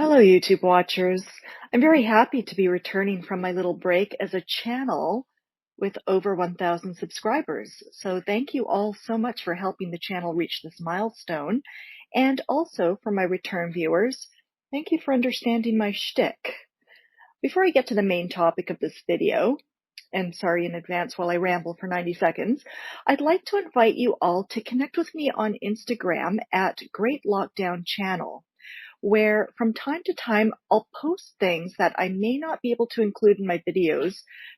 Hello, YouTube watchers. I'm very happy to be returning from my little break as a channel with over 1,000 subscribers. So thank you all so much for helping the channel reach this milestone. And also for my return viewers, thank you for understanding my shtick. Before I get to the main topic of this video, and sorry in advance while I ramble for 90 seconds, I'd like to invite you all to connect with me on Instagram at Great Lockdown Channel, where from time to time I'll post things that I may not be able to include in my videos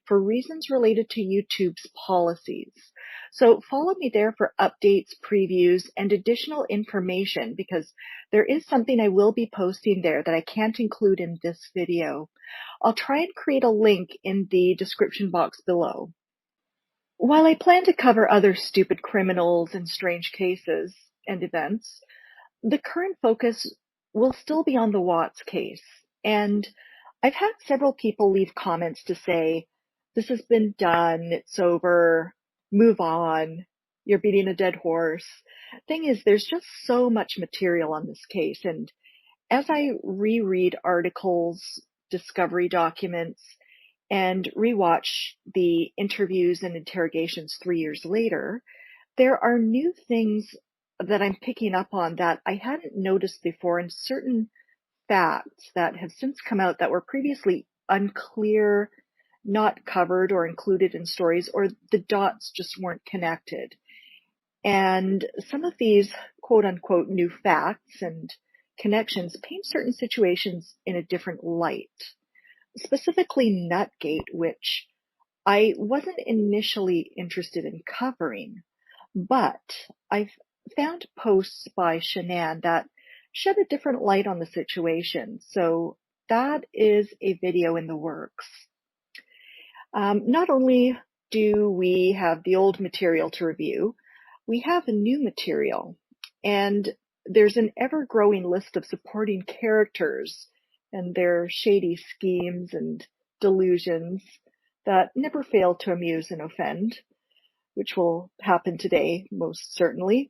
for reasons related to YouTube's policies. So follow me there for updates, previews, and additional information because there is something I will be posting there that I can't include in this video. I'll try and create a link in the description box below. While I plan to cover other stupid criminals and strange cases and events, the current focus will still be on the Watts case. And I've had several people leave comments to say, this has been done, it's over, move on, you're beating a dead horse. Thing is, there's just so much material on this case. And as I reread articles, discovery documents, and rewatch the interviews and interrogations 3 years later, there are new things that I'm picking up on that I hadn't noticed before, and certain facts that have since come out that were previously unclear, not covered or included in stories, or the dots just weren't connected. And some of these quote unquote new facts and connections paint certain situations in a different light, specifically Nutgate, which I wasn't initially interested in covering, but I've found posts by Shanann that shed a different light on the situation. So that is a video in the works. Not only do we have the old material to review, we have a new material, and there's an ever-growing list of supporting characters and their shady schemes and delusions that never fail to amuse and offend, which will happen today, most certainly.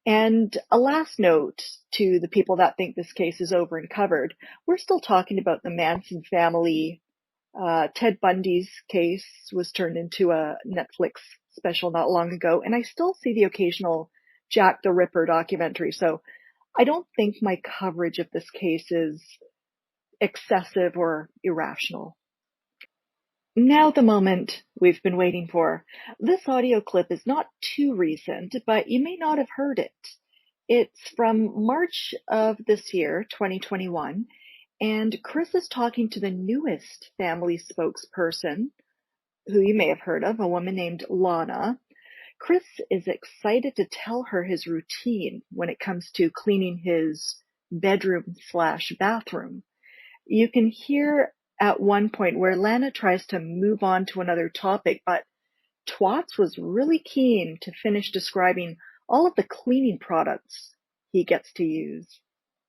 And a last note to the people that think this case is over and covered, we're still talking about the Manson family. Ted Bundy's case was turned into a Netflix special not long ago, and I still see the occasional Jack the Ripper documentary, so I don't think my coverage of this case is excessive or irrational. Now the moment we've been waiting for. This audio clip is not too recent, but you may not have heard it. It's from March of this year, 2021, and Chris is talking to the newest family spokesperson, who you may have heard of, a woman named Lana. Chris is excited to tell her his routine when it comes to cleaning his bedroom/bathroom. You can hear at one point where Lana tries to move on to another topic, but Twats was really keen to finish describing all of the cleaning products he gets to use.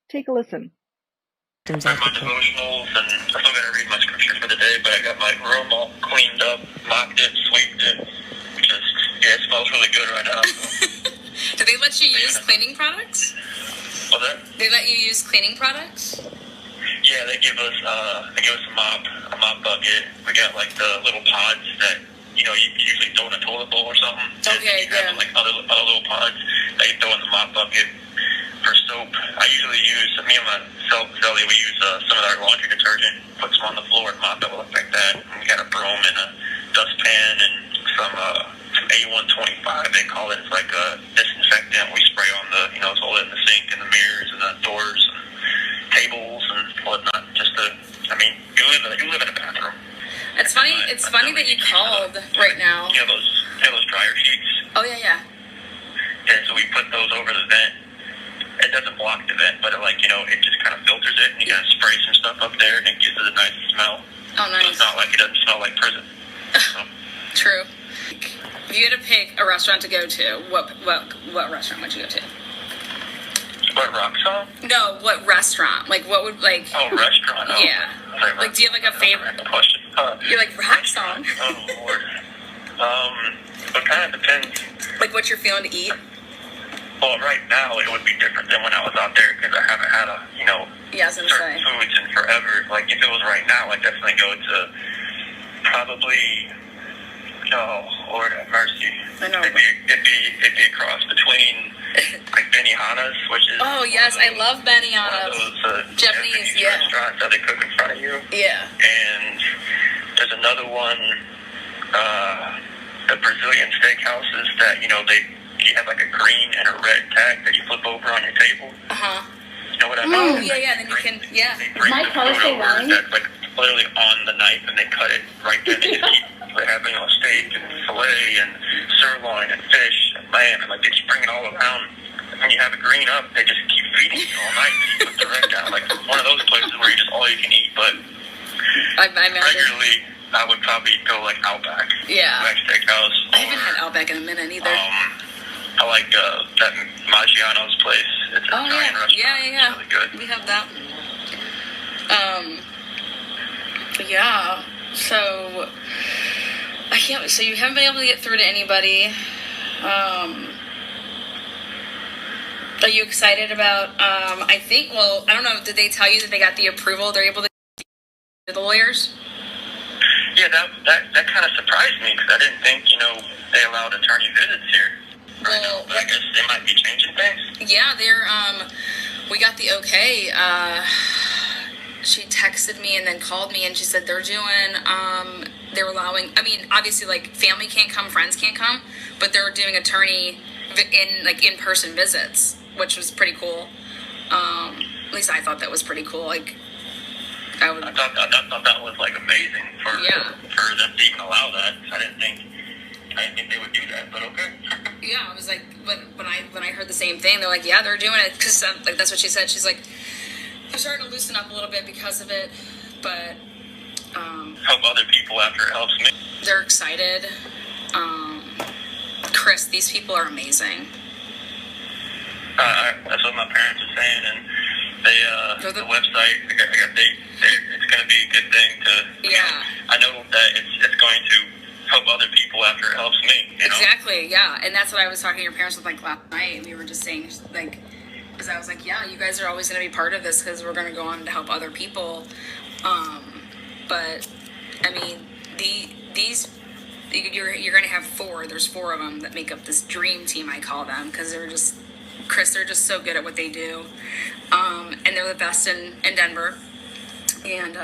Take a listen. I have my devotionals, and I still got to read my scripture for the day, but I got my room all cleaned up, mopped it, sweeped it. Yeah, it smells really good right now. So. Do they let you use cleaning products? What's that? They let you use cleaning products? Yeah, they give us a mop bucket. We got like the little pods that you usually throw in a toilet bowl or something. Okay, yeah. Have, like other little pods that you throw in the mop bucket. For soap, I usually use, me and my cellie, we use some of our laundry detergent, put some on the floor and mop it look like that. And we got a broom and a dustpan and some A125, they call it. It's like a disinfectant. We spray on it's all in the sink and the mirrors and the doors and tables and whatnot. You live in a bathroom. It's funny that you called right now. You know those dryer sheets? Oh, yeah. Yeah, so we put those over the vent. It doesn't block the vent, but it just kind of filters it, and you gotta spray some stuff up there, and it gives it a nice smell. Oh, nice. So it's not like it doesn't smell like prison. So. True. If you had to pick a restaurant to go to, what restaurant would you go to? What, rock song? No, what restaurant? Like, what would, like... Oh, restaurant. Oh. Yeah. Like, do you have, like, a favorite? Question. You're like, rock song? Oh, Lord. It kind of depends. Like, what you're feeling to eat? Well, right now, it would be different than when I was out there, because I haven't had Yeah, I was gonna certain say. foods in forever. Like if it was right now, I'd definitely go to probably. Oh, Lord have mercy. I know. It'd be a cross between like Benihana's, which is Oh yes, I love one of Benihana's. those Japanese, restaurants that they cook in front of you. Yeah. And there's another one, the Brazilian steakhouses that you have like a green and a red tag that you flip over on your table. You know what I mean? Oh yeah. Then you can They bring My the car food still over running? that's like literally on the knife, and they cut it right there. They just keep they have steak and filet and sirloin and fish and lamb, and like they just bring it all around. When you have it green up, they just keep feeding you all night. You put the red down, like one of those places where you just all you can eat. But I imagine. regularly, I would probably go like Outback. Yeah. Outback Steakhouse. I haven't had Outback in a minute either. I like that Maggiano's place. It's an Italian restaurant. Yeah. It's really good. We have that. Yeah. So I can't. So you haven't been able to get through to anybody. Are you excited about? I think. Well, I don't know. Did they tell you that they got the approval? They're able to the lawyers. Yeah, that kind of surprised me because I didn't think they allowed attorney visits here. Right now, but I guess they might be changing things. Yeah, they're. We got the okay. She texted me and then called me and she said they're doing. They're allowing. I mean, obviously, like family can't come, friends can't come, but they're doing attorney in-person visits, which was pretty cool. At least I thought that was pretty cool. Like, I thought that was like amazing for them to even allow that. I didn't think they would do that, but okay. Yeah, I was like, when I heard the same thing, they're like, yeah, they're doing it because like that's what she said. She's like, they're starting to loosen up a little bit because of it, but help other people after it helps me. They're excited. Chris, these people are amazing. That's what my parents are saying, and the website. It's going to be a good thing to. Yeah. I know that it's going to help other people after it helps me. Exactly. Yeah, and that's what I was talking to your parents with like last night. And we were just saying like, because I was like, yeah, you guys are always going to be part of this because we're going to go on to help other people. But I mean, these. You're going to have four. There's four of them that make up this dream team, I call them, because they're just, Chris, they're just so good at what they do. And they're the best in Denver. And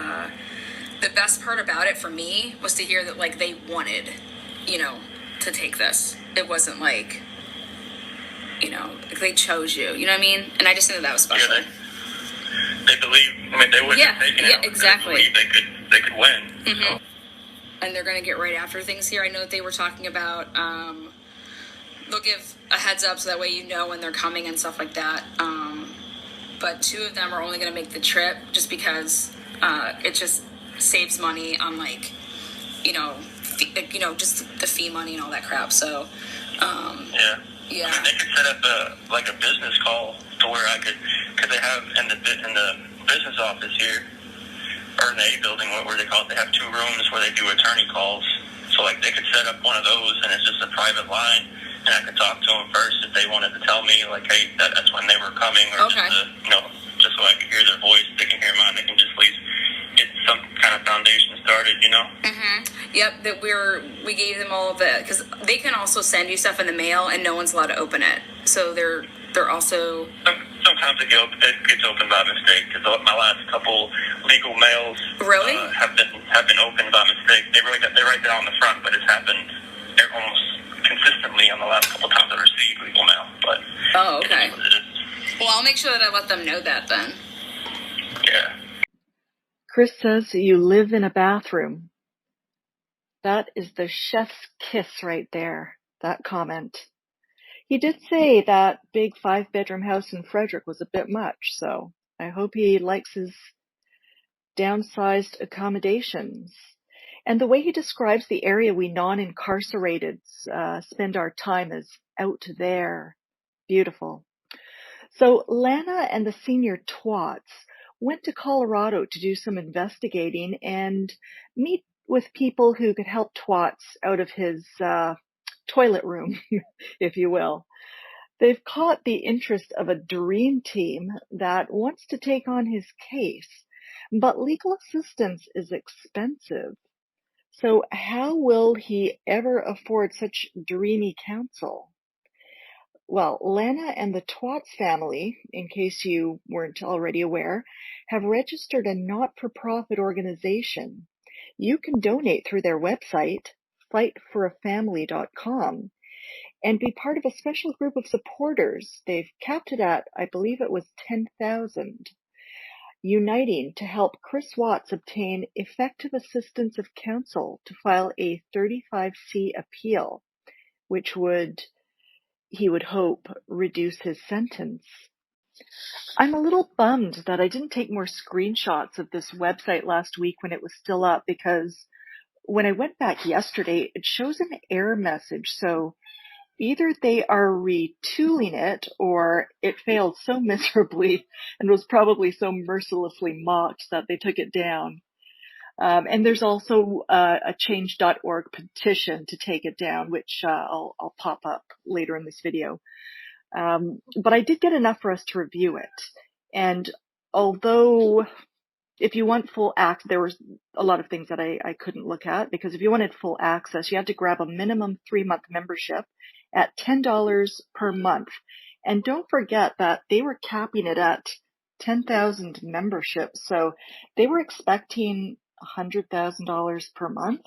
the best part about it for me was to hear that, like, they wanted, to take this. It wasn't like, like they chose you. You know what I mean? And I just think that was special. Yeah, they believe, they wouldn't have taken it. Yeah, exactly. They believe they could win. Mm-hmm. So. And they're going to get right after things here. I know that they were talking about, they'll give a heads up so that way when they're coming and stuff like that. But two of them are only going to make the trip just because it just saves money on just the fee money and all that crap. So, yeah. Yeah. They could set up a business call to where I could, because they have in the business office here. Or in the A building, where they call it, they have 2 rooms where they do attorney calls. So, like, they could set up one of those, and it's just a private line, and I could talk to them first if they wanted to tell me, like, hey, that's when they were coming, or okay. just so I could hear their voice, they can hear mine, they can just at least get some kind of foundation started, Mm-hmm. Yep, that we gave them all of it, because they can also send you stuff in the mail, and no one's allowed to open it. So they're also... Sometimes it gets opened by mistake, because my last couple legal mails really have been opened by mistake. They write that on the front, but it's happened almost consistently on the last couple times I received legal mail. But okay. Well, I'll make sure that I let them know that then. Yeah. Chris says you live in a bathroom. That is the chef's kiss right there. That comment. He did say that big 5-bedroom house in Frederick was a bit much, so I hope he likes his downsized accommodations. And the way he describes the area we non-incarcerated spend our time is out there. Beautiful. So Lana and the senior twats went to Colorado to do some investigating and meet with people who could help twats out of his toilet room, if you will. They've caught the interest of a dream team that wants to take on his case, but legal assistance is expensive. So how will he ever afford such dreamy counsel? Well, Lana and the Twats family, in case you weren't already aware, have registered a not-for-profit organization. You can donate through their website, fightforafamily.com, and be part of a special group of supporters. They've capped it at, I believe it was 10,000, uniting to help Chris Watts obtain effective assistance of counsel to file a 35C appeal, which he would hope, reduce his sentence. I'm a little bummed that I didn't take more screenshots of this website last week when it was still up, because when I went back yesterday, it shows an error message. So either they are retooling it, or it failed so miserably and was probably so mercilessly mocked that they took it down. And there's also a change.org petition to take it down, which I'll pop up later in this video. But I did get enough for us to review it. And although if you want full access, there was a lot of things that I couldn't look at, because if you wanted full access, you had to grab a minimum 3-month membership at $10 per month. And don't forget that they were capping it at 10,000 memberships. So they were expecting $100,000 per month.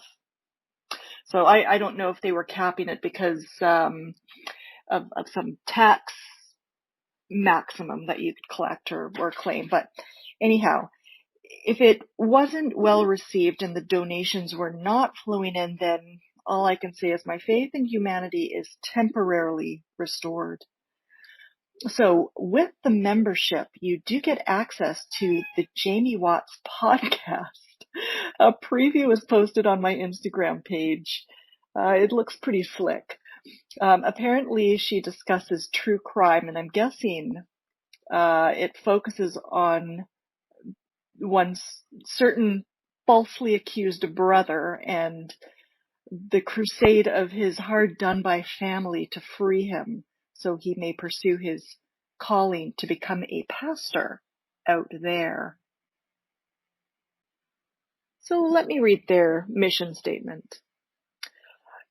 So I don't know if they were capping it because of some tax maximum that you could collect or claim. But anyhow, if it wasn't well received and the donations were not flowing in, then all I can say is my faith in humanity is temporarily restored. So with the membership, you do get access to the Jamie Watts podcast. A preview is posted on my Instagram page. It looks pretty slick. Apparently she discusses true crime, and I'm guessing it focuses on one certain falsely accused brother and the crusade of his hard done by family to free him so he may pursue his calling to become a pastor out there. So let me read their mission statement.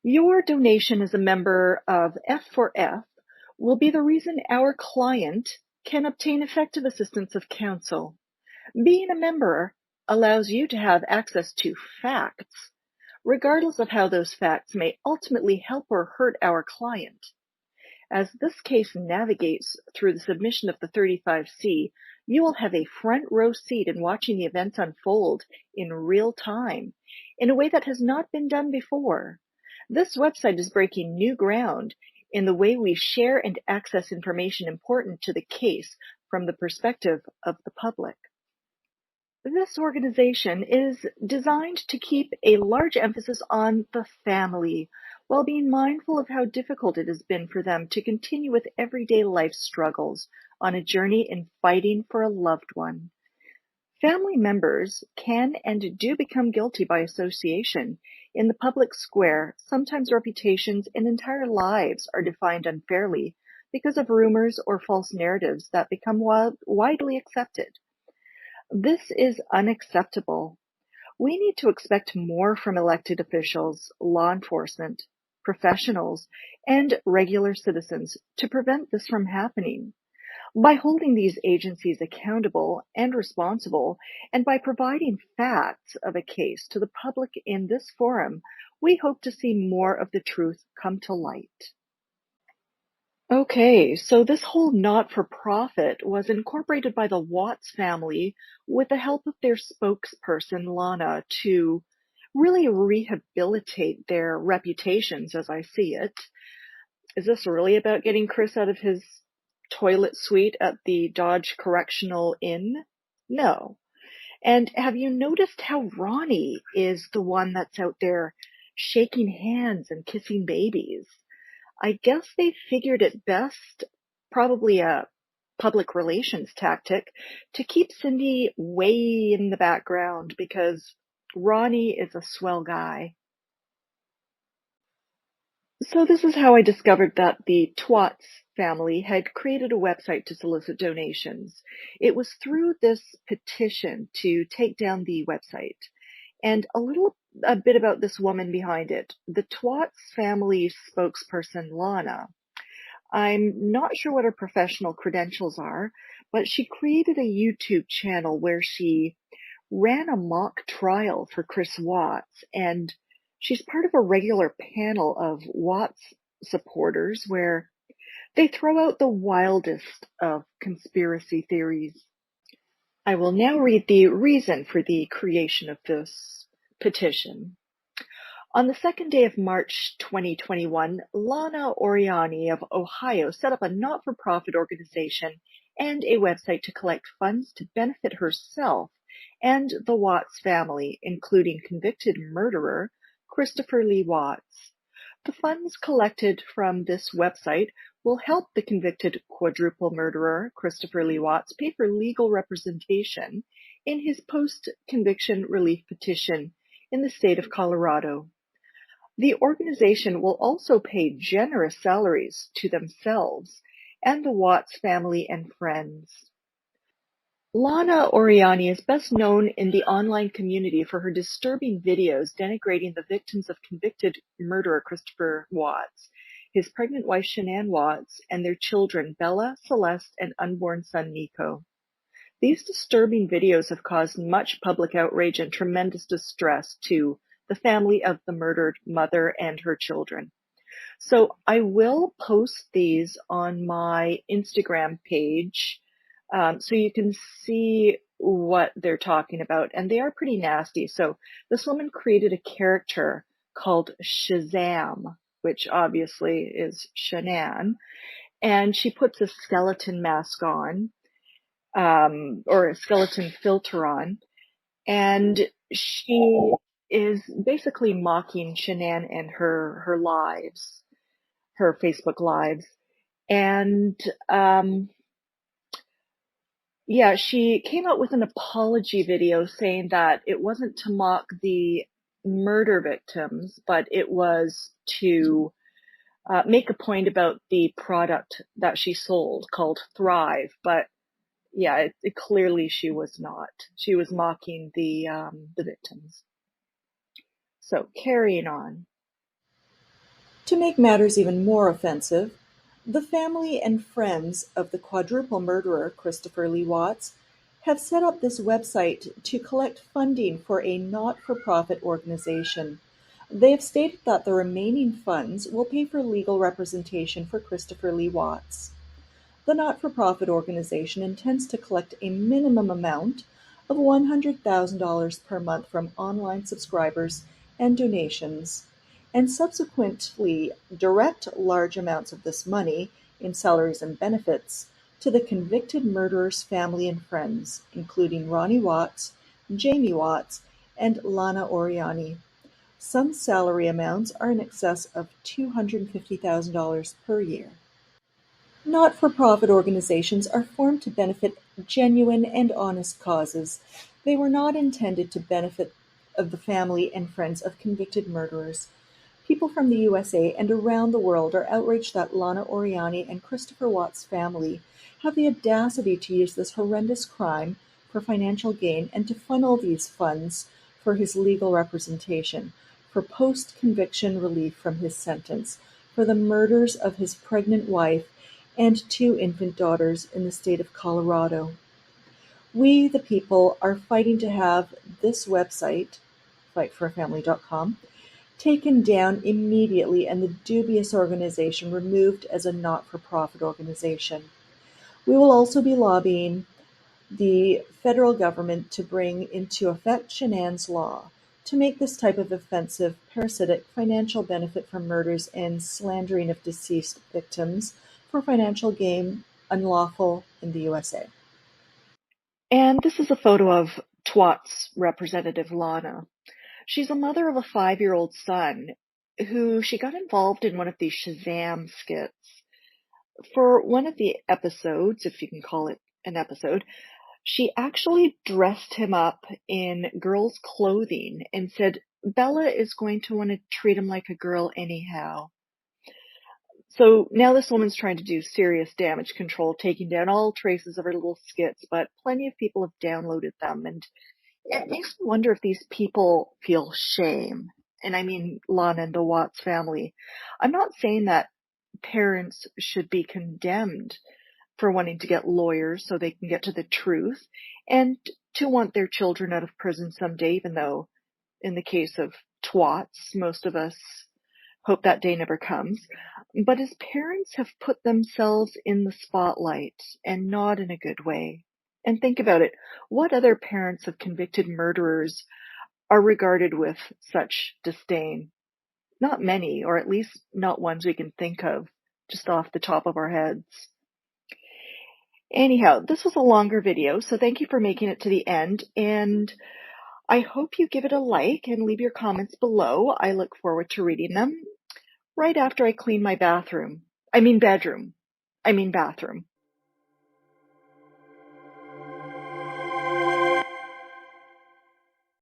Your donation as a member of F4F will be the reason our client can obtain effective assistance of counsel. Being a member allows you to have access to facts, regardless of how those facts may ultimately help or hurt our client. As this case navigates through the submission of the 35C, you will have a front row seat in watching the events unfold in real time in a way that has not been done before. This website is breaking new ground in the way we share and access information important to the case from the perspective of the public. This organization is designed to keep a large emphasis on the family, while being mindful of how difficult it has been for them to continue with everyday life struggles on a journey in fighting for a loved one. Family members can and do become guilty by association. In the public square, sometimes reputations and entire lives are defined unfairly because of rumors or false narratives that become widely accepted. This is unacceptable. We need to expect more from elected officials, law enforcement, professionals, and regular citizens to prevent this from happening. By holding these agencies accountable and responsible, and by providing facts of a case to the public in this forum, we hope to see more of the truth come to light. Okay, so this whole not-for-profit was incorporated by the Watts family with the help of their spokesperson, Lana, to really rehabilitate their reputations as I see it. Is this really about getting Chris out of his toilet suite at the Dodge Correctional Inn? No. And have you noticed how Ronnie is the one that's out there shaking hands and kissing babies? I guess they figured it best, probably a public relations tactic, to keep Cindy way in the background because Ronnie is a swell guy. So this is how I discovered that the Twats family had created a website to solicit donations. It was through this petition to take down the website. And a bit about this woman behind it. The Twats family spokesperson, Lana. I'm not sure what her professional credentials are, but she created a YouTube channel where she ran a mock trial for Chris Watts, and she's part of a regular panel of Watts supporters where they throw out the wildest of conspiracy theories. I will now read the reason for the creation of this petition. On the second day of March 2021, Lana Oriani of Ohio set up a not-for-profit organization and a website to collect funds to benefit herself and the Watts family, including convicted murderer Christopher Lee Watts. The funds collected from this website will help the convicted quadruple murderer Christopher Lee Watts pay for legal representation in his post-conviction relief petition in the state of Colorado. The organization will also pay generous salaries to themselves and the Watts family and friends. Lana Oriani is best known in the online community for her disturbing videos denigrating the victims of convicted murderer Christopher Watts, his pregnant wife Shanann Watts, and their children Bella, Celeste, and unborn son Nico. These disturbing videos have caused much public outrage and tremendous distress to the family of the murdered mother and her children. So I will post these on my Instagram page so you can see what they're talking about. And they are pretty nasty. So this woman created a character called Shazam, which obviously is Shanann. And she puts a skeleton mask on, or a skeleton filter on. And she is basically mocking Shanann and her lives, her Facebook lives. And yeah, she came out with an apology video saying that it wasn't to mock the murder victims, but it was to make a point about the product that she sold called Thrive. But yeah, clearly she was not. She was mocking the victims. So carrying on. To make matters even more offensive, the family and friends of the quadruple murderer Christopher Lee Watts have set up this website to collect funding for a not-for-profit organization. They have stated that the remaining funds will pay for legal representation for Christopher Lee Watts. The not-for-profit organization intends to collect a minimum amount of $100,000 per month from online subscribers and donations, and subsequently direct large amounts of this money, in salaries and benefits, to the convicted murderer's family and friends, including Ronnie Watts, Jamie Watts, and Lana Oriani. Some salary amounts are in excess of $250,000 per year. Not-for-profit organizations are formed to benefit genuine and honest causes. They were not intended to benefit of the family and friends of convicted murderers. People from the USA and around the world are outraged that Lana Oriani and Christopher Watts' family have the audacity to use this horrendous crime for financial gain and to funnel these funds for his legal representation, for post-conviction relief from his sentence, for the murders of his pregnant wife and 2 infant daughters in the state of Colorado. We, the people, are fighting to have this website, fightforafamily.com, taken down immediately and the dubious organization removed as a not-for-profit organization. We will also be lobbying the federal government to bring into effect Shanann's Law to make this type of offensive, parasitic financial benefit from murders and slandering of deceased victims for financial gain unlawful in the USA. And this is a photo of Twats representative Lana. She's a mother of a 5-year-old son who she got involved in one of these Shazam skits. For one of the episodes, if you can call it an episode, she actually dressed him up in girls' clothing and said Bella is going to want to treat him like a girl anyhow. So now this woman's trying to do serious damage control, taking down all traces of her little skits, but plenty of people have downloaded them. And it makes me wonder if these people feel shame. And I mean Lana and the Watts family. I'm not saying that parents should be condemned for wanting to get lawyers so they can get to the truth and to want their children out of prison someday, even though in the case of twats, most of us hope that day never comes. But as parents have put themselves in the spotlight and not in a good way. And think about it. What other parents of convicted murderers are regarded with such disdain? Not many, or at least not ones we can think of just off the top of our heads. Anyhow, this was a longer video, so thank you for making it to the end, and I hope you give it a like and leave your comments below. I look forward to reading them right after I clean my bedroom.